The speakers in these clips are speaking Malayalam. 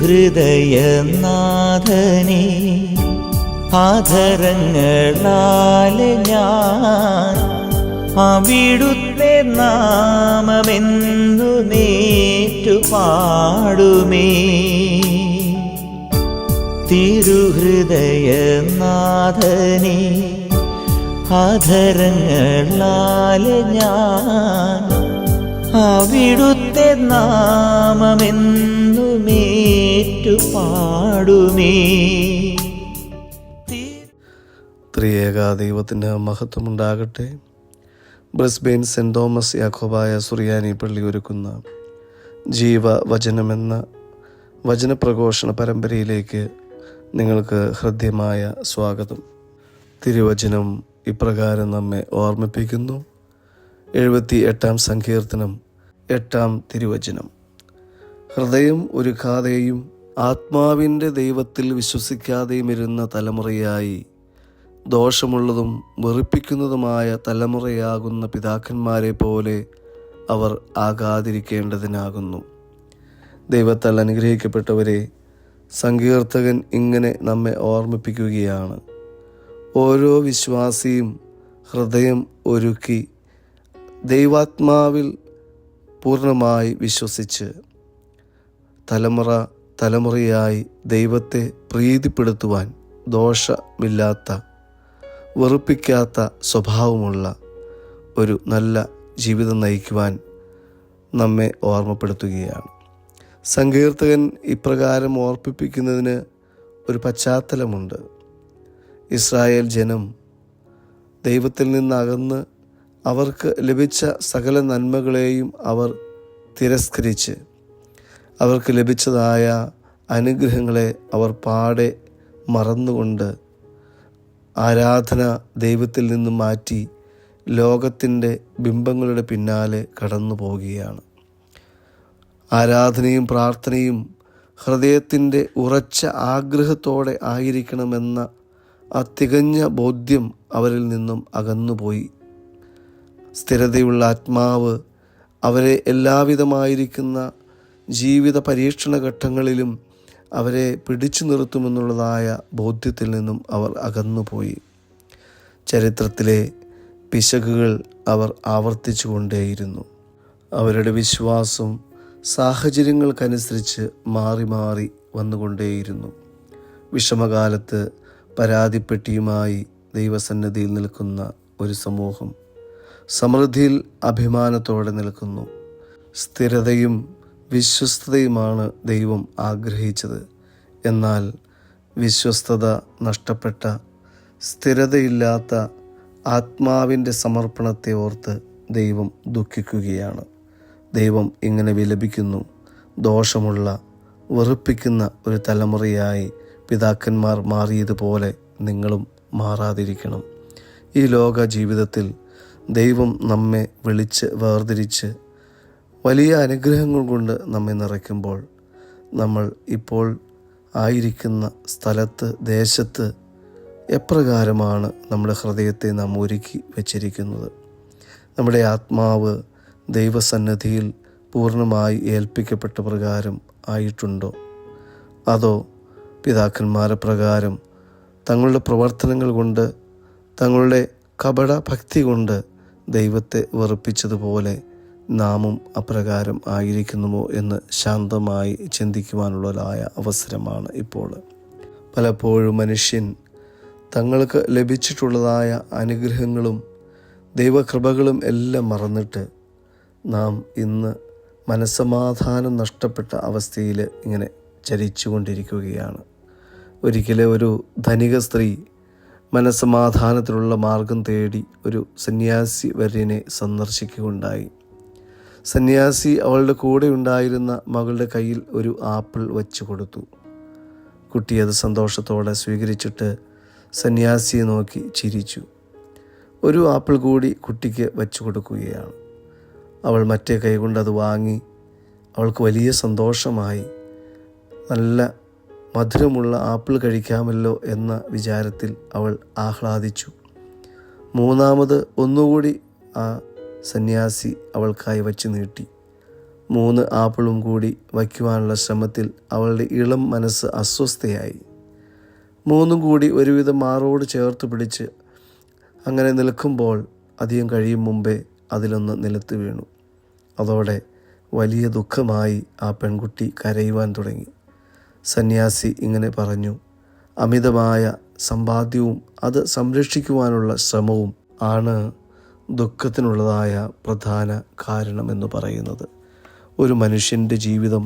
തിരുഹൃദയനാഥനെ ആധരങ്ങളാലെ ഞാൻ അവിടുത്തെ നാമമെന്നു നേറ്റുപാടുമേ. തിരുഹൃദയനാഥനെ ആധരങ്ങളാലെ ഞാൻ അവിടുത്തെ നാമമെന്നു നേറ്റുപാടുമേ. ത്രിയേക ദൈവത്തിന് മഹത്വമുണ്ടാകട്ടെ. ബ്രിസ്ബെയിൻ സെൻറ് തോമസ് യാക്കോബായ സുറിയാനി പള്ളി ഒരുക്കുന്ന ജീവവചനമെന്ന വചനപ്രഘോഷണ പരമ്പരയിലേക്ക് നിങ്ങൾക്ക് ഹൃദ്യമായ സ്വാഗതം. തിരുവചനം ഇപ്രകാരം നമ്മെ ഓർമ്മിപ്പിക്കുന്നു. 78-ാം സങ്കീർത്തനം 8-ാം തിരുവചനം. ഹൃദയം ഒരുക്കാതെയും ആത്മാവിൻ്റെ ദൈവത്തിൽ വിശ്വസിക്കാതെയും ഇരുന്ന തലമുറയായി ദോഷമുള്ളതും വെറുപ്പിക്കുന്നതുമായ തലമുറയാകുന്ന പിതാക്കന്മാരെ പോലെ അവർ ആകാതിരിക്കേണ്ടതിനാകുന്നു. ദൈവത്താൽ അനുഗ്രഹിക്കപ്പെട്ടവരെ, സങ്കീർത്തകൻ ഇങ്ങനെ നമ്മെ ഓർമ്മിപ്പിക്കുകയാണ്. ഓരോ വിശ്വാസിയും ഹൃദയം ഒരുക്കി ദൈവാത്മാവിൽ പൂർണ്ണമായി വിശ്വസിച്ച് തലമുറയായി ദൈവത്തെ പ്രീതിപ്പെടുത്തുവാൻ ദോഷമില്ലാത്ത വെറുപ്പിക്കാത്ത സ്വഭാവമുള്ള ഒരു നല്ല ജീവിതം നയിക്കുവാൻ നമ്മെ ഓർമ്മപ്പെടുത്തുകയാണ്. സങ്കീർത്തകൻ ഇപ്രകാരം ഓർമ്മിപ്പിക്കുന്നതിന് ഒരു പശ്ചാത്തലമുണ്ട്. ഇസ്രായേൽ ജനം ദൈവത്തിൽ നിന്നകന്ന് അവർക്ക് ലഭിച്ച സകല നന്മകളെയും അവർ തിരസ്കരിച്ച് അവർക്ക് ലഭിച്ചതായ അനുഗ്രഹങ്ങളെ അവർ പാടെ മറന്നുകൊണ്ട് ആരാധന ദൈവത്തിൽ നിന്നും മാറ്റി ലോകത്തിൻ്റെ ബിംബങ്ങളുടെ പിന്നാലെ കടന്നു പോവുകയാണ്. ആരാധനയും പ്രാർത്ഥനയും ഹൃദയത്തിൻ്റെ ഉറച്ച ആഗ്രഹത്തോടെ ആയിരിക്കണമെന്ന ആ തികഞ്ഞ ബോധ്യം അവരിൽ നിന്നും അകന്നുപോയി. സ്ഥിരതയുള്ള ആത്മാവ് അവരെ എല്ലാവിധമായിരിക്കുന്ന ജീവിത പരീക്ഷണ ഘട്ടങ്ങളിലും അവരെ പിടിച്ചു നിർത്തുമെന്നുള്ളതായ ബോധ്യത്തിൽ നിന്നും അവർ അകന്നുപോയി. ചരിത്രത്തിലെ പിശകുകൾ അവർ ആവർത്തിച്ചു കൊണ്ടേയിരുന്നു. അവരുടെ വിശ്വാസം സാഹചര്യങ്ങൾക്കനുസരിച്ച് മാറി മാറി വന്നുകൊണ്ടേയിരുന്നു. വിഷമകാലത്ത് പരാതിപ്പെട്ടിയുമായി ദൈവസന്നിധിയിൽ നിൽക്കുന്ന ഒരു സമൂഹം സമൃദ്ധിയിൽ അഭിമാനത്തോടെ നിൽക്കുന്നു. സ്ഥിരതയും വിശ്വസ്തതയുമാണ് ദൈവം ആഗ്രഹിച്ചത്. എന്നാൽ വിശ്വസ്തത നഷ്ടപ്പെട്ട, സ്ഥിരതയില്ലാത്ത ആത്മാവിൻ്റെ സമർപ്പണത്തെ ഓർത്ത് ദൈവം ദുഃഖിക്കുകയാണ്. ദൈവം ഇങ്ങനെ വിലപിക്കുന്നു. ദോഷമുള്ള, വെറുപ്പിക്കുന്ന ഒരു തലമുറയായി പിതാക്കന്മാർ മാറിയതുപോലെ നിങ്ങളും മാറാതിരിക്കണം. ഈ ലോക ജീവിതത്തിൽ ദൈവം നമ്മെ വിളിച്ച് വേർതിരിച്ച് വലിയ അനുഗ്രഹങ്ങൾ കൊണ്ട് നമ്മെ നിറയ്ക്കുമ്പോൾ നമ്മൾ ഇപ്പോൾ ആയിരിക്കുന്ന സ്ഥലത്ത്, ദേശത്ത് എപ്രകാരമാണ് നമ്മുടെ ഹൃദയത്തെ നാം ഒരുക്കി വച്ചിരിക്കുന്നത്? നമ്മുടെ ആത്മാവ് ദൈവസന്നിധിയിൽ പൂർണ്ണമായി ഏൽപ്പിക്കപ്പെട്ട പ്രകാരം ആയിട്ടുണ്ടോ? അതോ പിതാക്കന്മാരെ പ്രകാരം തങ്ങളുടെ പ്രവർത്തനങ്ങൾ കൊണ്ട്, തങ്ങളുടെ കപട ഭക്തി കൊണ്ട് ദൈവത്തെ വെറുപ്പിച്ചതുപോലെ നാമും അപ്രകാരം ആയിരിക്കുന്നുമോ എന്ന് ശാന്തമായി ചിന്തിക്കുവാനുള്ളതായ അവസരമാണ് ഇപ്പോൾ. പലപ്പോഴും മനുഷ്യൻ തങ്ങൾക്ക് ലഭിച്ചിട്ടുള്ളതായ അനുഗ്രഹങ്ങളും ദൈവകൃപകളും എല്ലാം മറന്നിട്ട് നാം ഇന്ന് മനസ്സമാധാനം നഷ്ടപ്പെട്ട അവസ്ഥയിൽ ഇങ്ങനെ ചരിച്ചു കൊണ്ടിരിക്കുകയാണ്. ഒരിക്കലും ഒരു ധനിക സ്ത്രീ മനസ്സമാധാനത്തിലുള്ള മാർഗം തേടി ഒരു സന്യാസി വര്യനെ സന്ദർശിക്കുകയുണ്ടായി. സന്യാസി അവളുടെ കൂടെ ഉണ്ടായിരുന്ന മകളുടെ കയ്യിൽ ഒരു ആപ്പിൾ വച്ചു കൊടുത്തു. കുട്ടി അത് സന്തോഷത്തോടെ സ്വീകരിച്ചിട്ട് സന്യാസിയെ നോക്കി ചിരിച്ചു. ഒരു ആപ്പിൾ കൂടി കുട്ടിക്ക് വച്ചു കൊടുക്കുകയാണ്. അവൾ മറ്റേ കൈകൊണ്ട് അത് വാങ്ങി. അവൾക്ക് വലിയ സന്തോഷമായി. നല്ല മധുരമുള്ള ആപ്പിൾ കഴിക്കാമല്ലോ എന്ന വിചാരത്തിൽ അവൾ ആഹ്ലാദിച്ചു. മൂന്നാമത് ഒന്നുകൂടി ആ സന്യാസി അവൾക്കായി വച്ച് നീട്ടി. 3 ആപ്പിളും കൂടി വയ്ക്കുവാനുള്ള ശ്രമത്തിൽ അവളുടെ ഇളം മനസ്സ് അസ്വസ്ഥയായി. 3 കൂടി ഒരുവിധം മാറോട് ചേർത്ത് പിടിച്ച് അങ്ങനെ നിൽക്കുമ്പോൾ അധികം കഴിയും മുമ്പേ അതിലൊന്ന് നിലത്ത് വീണു. അതോടെ വലിയ ദുഃഖമായി ആ പെൺകുട്ടി കരയുവാൻ തുടങ്ങി. സന്യാസി ഇങ്ങനെ പറഞ്ഞു: അമിതമായ സമ്പാദ്യവും അത് സംരക്ഷിക്കുവാനുള്ള ശ്രമവും ആണ് ദുഃഖത്തിനുള്ളതായ പ്രധാന കാരണമെന്ന് പറയുന്നത്. ഒരു മനുഷ്യൻ്റെ ജീവിതം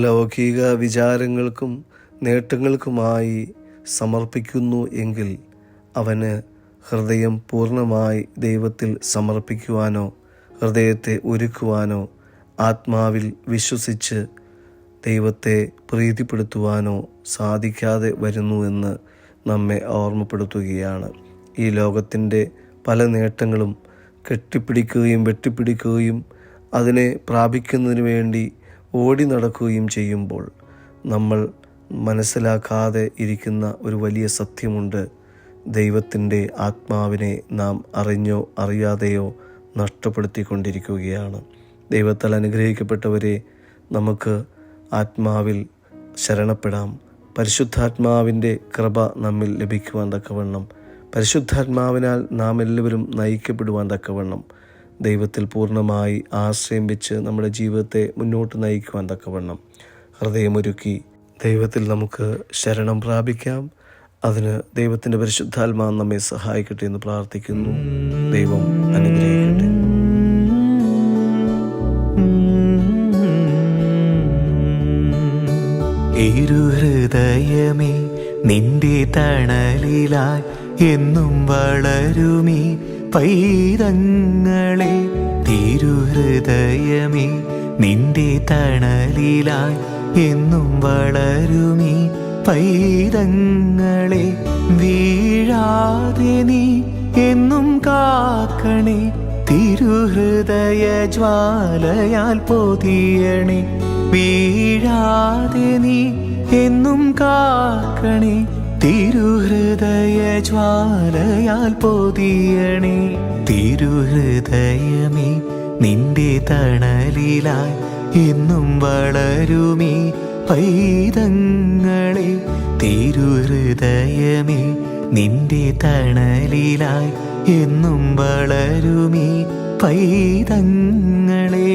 ലൗകിക വിചാരങ്ങൾക്കും നേട്ടങ്ങൾക്കുമായി സമർപ്പിക്കുന്നു എങ്കിൽ അവന് ഹൃദയം പൂർണ്ണമായി ദൈവത്തിൽ സമർപ്പിക്കുവാനോ ഹൃദയത്തെ ഒരുക്കുവാനോ ആത്മാവിൽ വിശ്വസിച്ച് ദൈവത്തെ പ്രീതിപ്പെടുത്തുവാനോ സാധിക്കാതെ വരുന്നു എന്ന് നമ്മെ ഓർമ്മപ്പെടുത്തുകയാണ്. ഈ ലോകത്തിൻ്റെ പല നേട്ടങ്ങളും കെട്ടിപ്പിടിക്കുകയും വെട്ടിപ്പിടിക്കുകയും അതിനെ പ്രാപിക്കുന്നതിന് വേണ്ടി ഓടി നടക്കുകയും ചെയ്യുമ്പോൾ നമ്മൾ മനസ്സിലാക്കാതെ ഇരിക്കുന്ന ഒരു വലിയ സത്യമുണ്ട്. ദൈവത്തിൻ്റെ ആത്മാവിനെ നാം അറിഞ്ഞോ അറിയാതെയോ നഷ്ടപ്പെടുത്തിക്കൊണ്ടിരിക്കുകയാണ്. ദൈവത്താൽ അനുഗ്രഹിക്കപ്പെട്ടവരെ, നമുക്ക് ആത്മാവിൽ ശരണപ്പെടാം. പരിശുദ്ധാത്മാവിൻ്റെ കൃപ നമ്മിൽ ലഭിക്കുവാൻ തക്കവണ്ണം, പരിശുദ്ധാത്മാവിനാൽ നാം എല്ലാവരും നയിക്കപ്പെടുവാൻ തക്കവണ്ണം, ദൈവത്തിൽ പൂർണ്ണമായി ആശ്രയം വെച്ച് നമ്മുടെ ജീവിതത്തെ മുന്നോട്ട് നയിക്കുവാൻ തക്കവണ്ണം ഹൃദയമൊരുക്കി ദൈവത്തിൽ നമുക്ക് ശരണം പ്രാപിക്കാം. അതിന് ദൈവത്തിൻ്റെ പരിശുദ്ധാത്മാവ് നമ്മെ സഹായിക്കട്ടെ എന്ന് പ്രാർത്ഥിക്കുന്നു. ദൈവം അനുഗ്രഹിക്കട്ടെ. ഇരുഹൃദയമേ, നിന്റെ തണലിലായി എന്നും വളരുമീ പൈതങ്ങളെ. തിരുഹൃദയമേ, നിന്റെ തണലിലായി എന്നും വളരുമീ പൈതങ്ങളെ. വീഴാതെ നീ എന്നും കാക്കണേ, തിരുഹൃദയ ജ്വാലയാൽ പൊതിയണേ. വീഴാതെ നീ എന്നും കാക്കണേ, തിരുഹൃദയ ജ്വാലയാൽ പൊതിയണേ. തിരുഹൃദയമേ, നിന്റെ തണലിലായി എന്നും വളരുമീ പൈതങ്ങളെ. തിരുഹൃദയമേ, നിന്റെ തണലിലായി എന്നും വളരുമീ പൈതങ്ങളെ.